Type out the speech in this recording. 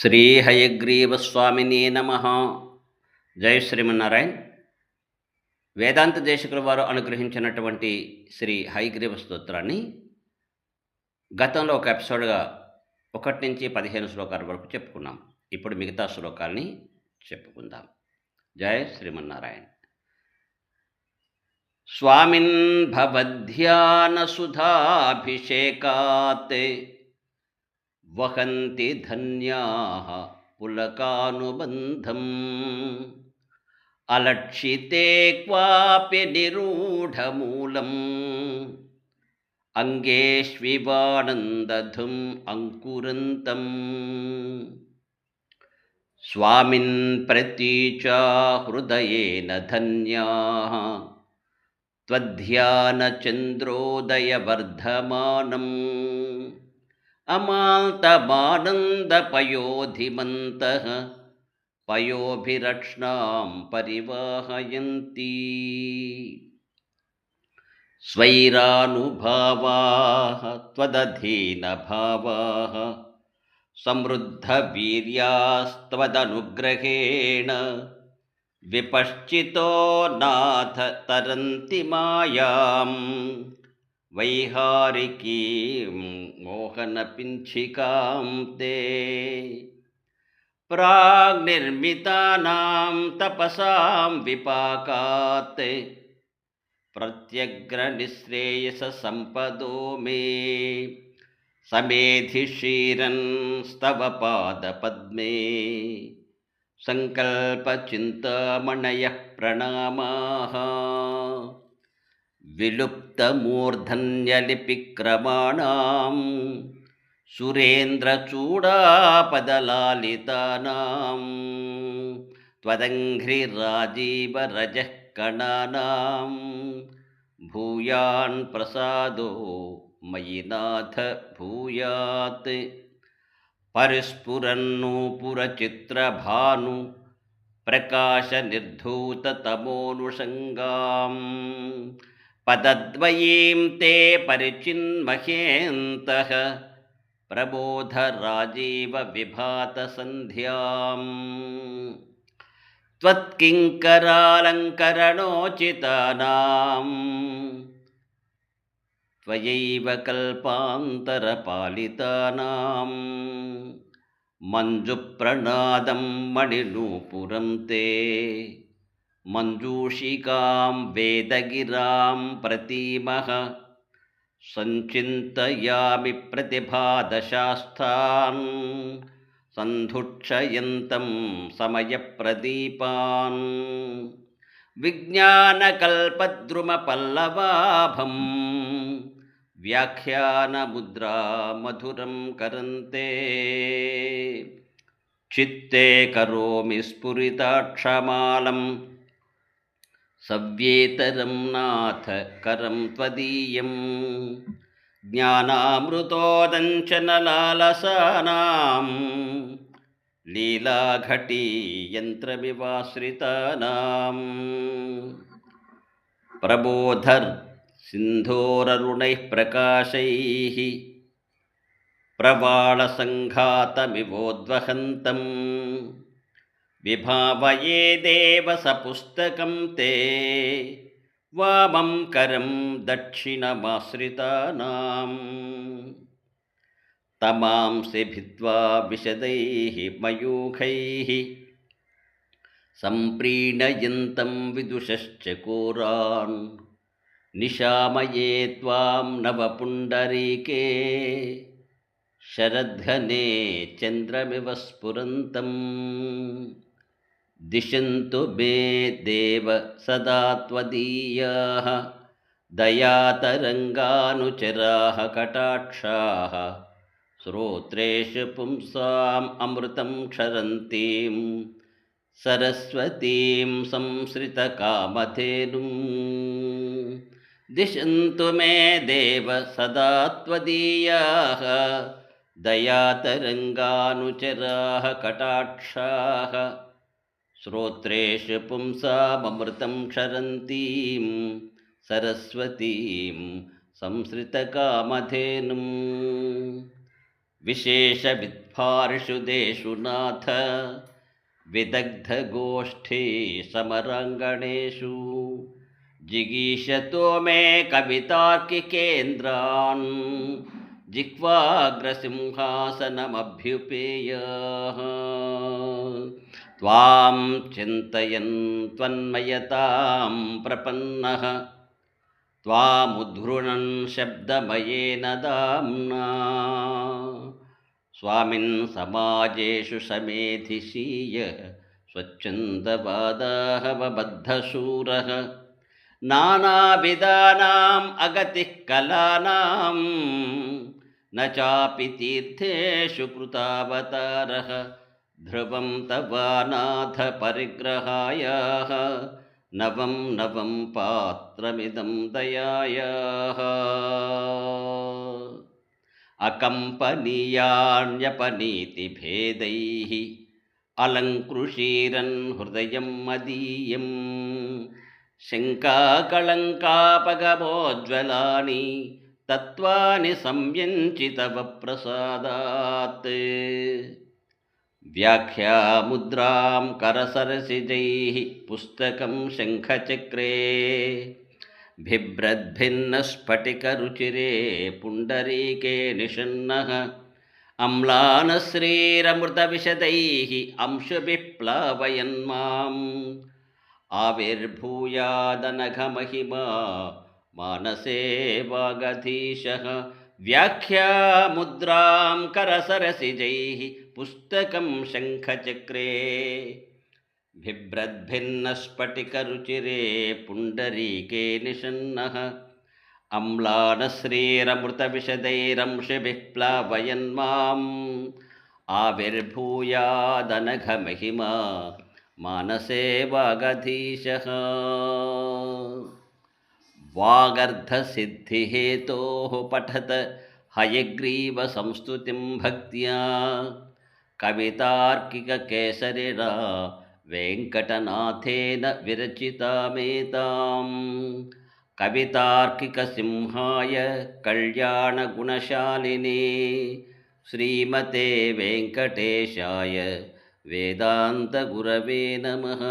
శ్రీ హయగ్రీవ స్వామిని నమ. జై శ్రీమన్నారాయణ. వేదాంత దేశకుల వారు అనుగ్రహించినటువంటి శ్రీ హయగ్రీవ స్తోత్రాన్ని గతంలో ఒక ఎపిసోడ్గా 1 నుంచి 15 శ్లోకాల వరకు చెప్పుకున్నాం. ఇప్పుడు మిగతా శ్లోకాల్ని చెప్పుకుందాం. జై శ్రీమన్నారాయణ. స్వామిన్ భవధ్యాన సుధాభిషేకాత్ వహంతి ధన్యాః పులకానుబంధం అలక్షితే క్వాపి నిరూఢమూలం అంగేష్వివానందధుం అంకురంతం స్వామిన్ ప్రతీచా హృదయేన ధన్యాః త్వధ్యానచంద్రోదయవర్ధమానం అమాల్తమానందపయోధిమంతః పయోభిరక్ష్ణాం పరివాహయంతి స్వైరానుభావాః త్వదధీనభావాః సమృద్ధవీర్యాస్త్వదనుగ్రహేణ విపశ్చితో నాథ తరంతి మాయాం వైహారికీం మోహనపింఛికాం తే ప్రాగ్నిర్మితానాం తపసాం విపాకాత్ ప్రత్యగ్రనిశ్రేయస సంపదో మే సమేధిషీరన్ స్తవ పాదపద్మే సంకల్పచింతామణయః ప్రణామాః విలుప్తమూర్ధన్యలిపిక్రమాణాం సురేంద్రచూడాపదలాలితానాం త్వదంఘ్రిరాజీవరజః కణానాం భూయాన్ ప్రసాదో మయి నాథ భూయాత్ పరిస్ఫురన్నూపురచిత్రభాను ప్రకాశనిర్ధూతతమోనుషంగాం పదద్వయీం తే పరిచిన్మహేन्तः ప్రబోధరాజీవ విభాత సంధ్యాం త్వత్కింకరాలంకరణోచితానాం త్వయైవ కల్పాంతరపాలితానాం మంజుప్రణాదం మణినూపురం తే మంజూషికాం వేదగిరాం ప్రతీమః సంచింతయామి ప్రతిభాదశాస్తాన్ సంధుక్షయంతం సమయప్రదీపాన్ విజ్ఞానకల్పద్రుమపల్లవాభం వ్యాఖ్యానముద్రా మధురం కరంతే చిత్తే కరోమి స్ఫురితాక్షమాలం సవ్యేతరం నాథ కరం త్వదీయం జ్ఞానామృతోదంచనలాలసానాం లీలాఘటీ యంత్రమివాశ్రితానాం ప్రబోధర్ సింధోరరుణైః ప్రకాశైః ప్రవాళసంఘాతమివోద్వహంతం విభావయే దేవ సపుస్తకం తే వామం కరం దక్షిణమాశ్రితానాం తమాంసి భిద్వా విశదైః మయూఖైః సంప్రీణయంతం విదుషశ్చకోరాన్ నిశామయే త్వాం నవపుండరీకే శరద్ఘనే చంద్రమివ స్ఫురంతం దిశంతు మే దేవ సదా త్వదీయాః దయాతరంగానుచరాః కటాక్షాః శ్రోత్రేషు పుంసాం అమృతం క్షరంతీం సరస్వతీం సంశ్రితకామధేనుం దిశంతు మే దేవ సదా త్వదీయాః దయాతరంగానుచరాః కటాక్షాః శ్రోత్రేషు పుంసామమృతం క్షరంతీం సరస్వతీం సంశ్రితకామధేనుం విశేష स्फार्षुदेषु नाथ विदग्धगोष्ठी समराङ्गणेषु जिगीषतो मे कवितार्किकेन्द्रान् जिह्वाग्रसिंहासनमभ्युपेयः त्वां चिन्तयन् त्वन्मयतां प्रपन्नः त्वामुद्धृणन् शब्दमयेन दाम्ना स्वामिन् समाजेषु समेधिशीय स्वच्छन्दवादाहवबद्धशूरः नानाविधानाम् अगतिः कलानां न चापि तीर्थेषु कृतावतारः ध्रुवं तवानाथ परिग्रहाय नवं नवं पात्रमिदं दयायाः अकम्पनीयान्यपनीतिभेदैः अलङ्कृशीरन् हृदयं मदीयं शङ्काकलङ्कापगमोज्ज्वलानि तत्त्वानि संयञ्चि तव प्रसादात् व्याख्यामुद्रां करसरसिजैः पुस्तकं शङ्खचक्रे बिभ्रद्भिन्नस्फटिकरुचिरे पुण्डरीके निषण्णः अम्लानश्रीरमृतविशदैः अंशुभिः प्लावयन् माम् आविर्भूयादनघमहिमा मानसे वागधीशः व्याख्यामुद्रां करसरसिजैः पुस्तकं शङ्खचक्रे बिभ्रद्भिन्नस्फटिकरुचिरे पुण्डरीके निषण्णः अम्लानश्रीरमृतविशदैरंशुभिः प्लावयन् माम् आविर्भूयादनघमहिमा मानसे वागधीशः वागर्धसिद्धिहेतोः पठत हयग्रीवसंस्तुतिं भक्त्या कवितार्किककेसरिणा वेङ्कटनाथेन विरचितामेतां कवितार्किकसिंहाय कल्याणगुणशालिने श्रीमते वेङ्कटेशाय वेदान्तगुरवे नमः।